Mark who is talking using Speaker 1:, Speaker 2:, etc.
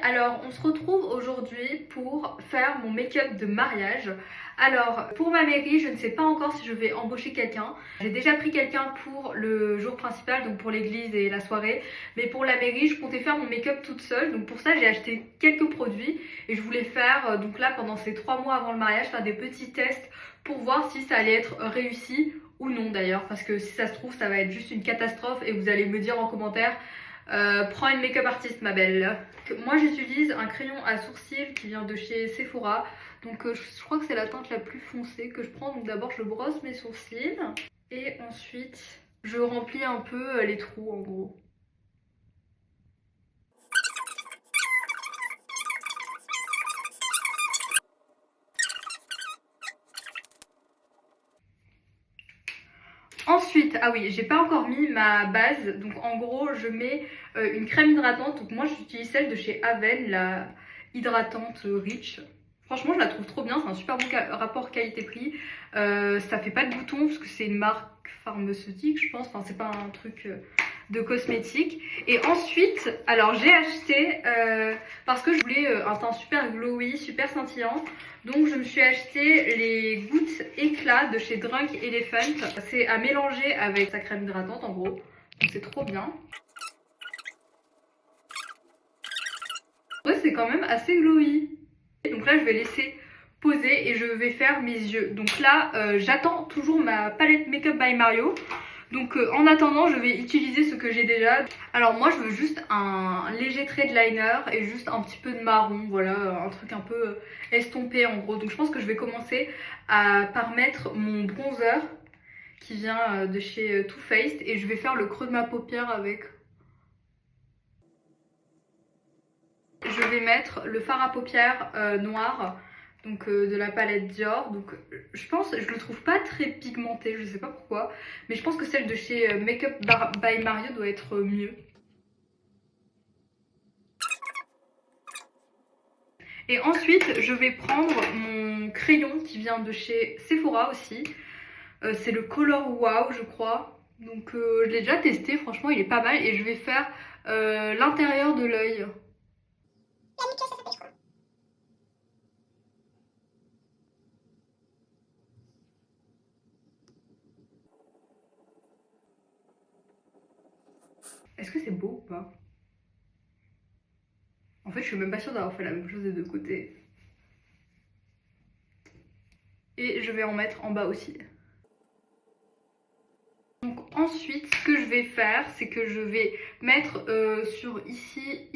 Speaker 1: Alors on se retrouve aujourd'hui pour faire mon make-up de mariage. Alors pour ma mairie, je ne sais pas encore si je vais embaucher quelqu'un. J'ai déjà pris quelqu'un pour le jour principal, donc pour l'église et la soirée. Mais pour la mairie, je comptais faire mon make-up toute seule. Donc pour ça, j'ai acheté quelques produits et je voulais faire, donc là pendant ces 3 mois avant le mariage, faire des petits tests pour voir si ça allait être réussi ou non d'ailleurs. Parce que si ça se trouve, ça va être juste une catastrophe et vous allez me dire en commentaire prends une make-up artiste ma belle. Moi j'utilise un crayon à sourcils qui vient de chez Sephora. Donc je crois que c'est la teinte la plus foncée que je prends. Donc d'abord je brosse mes sourcils et ensuite je remplis un peu les trous en gros. Ensuite, ah oui, j'ai pas encore mis ma base. Donc en gros, je mets une crème hydratante. Donc moi, j'utilise celle de chez Aven, la hydratante Rich. Franchement, je la trouve trop bien. C'est un super bon rapport qualité-prix. Ça fait pas de boutons parce que c'est une marque pharmaceutique, je pense. Enfin, c'est pas un truc de cosmétique. Et ensuite, alors j'ai acheté parce que je voulais un teint super glowy, super scintillant. Donc je me suis acheté les gouttes éclat de chez Drunk Elephant. C'est à mélanger avec sa crème hydratante en gros. Donc c'est trop bien. Ouais, c'est quand même assez glowy. Donc là je vais laisser poser et je vais faire mes yeux. Donc là j'attends toujours ma palette Make Up by Mario. Donc en attendant, je vais utiliser ce que j'ai déjà. Alors moi, je veux juste un léger trait de liner et juste un petit peu de marron, voilà, un truc un peu estompé en gros. Donc je pense que je vais commencer par mettre mon bronzer qui vient de chez Too Faced et je vais faire le creux de ma paupière avec. Je vais mettre le fard à paupières noir. Donc de la palette Dior. Donc je pense, je le trouve pas très pigmenté, je sais pas pourquoi, mais je pense que celle de chez Make Up by Mario doit être mieux. Et ensuite je vais prendre mon crayon qui vient de chez Sephora aussi. C'est le Color Wow je crois. Donc je l'ai déjà testé, franchement il est pas mal. Et je vais faire l'intérieur de l'œil. Est-ce que c'est beau ou pas? En fait, je suis même pas sûre d'avoir fait la même chose des deux côtés. Et je vais en mettre en bas aussi. Donc ensuite, ce que je vais faire, c'est que je vais mettre sur ici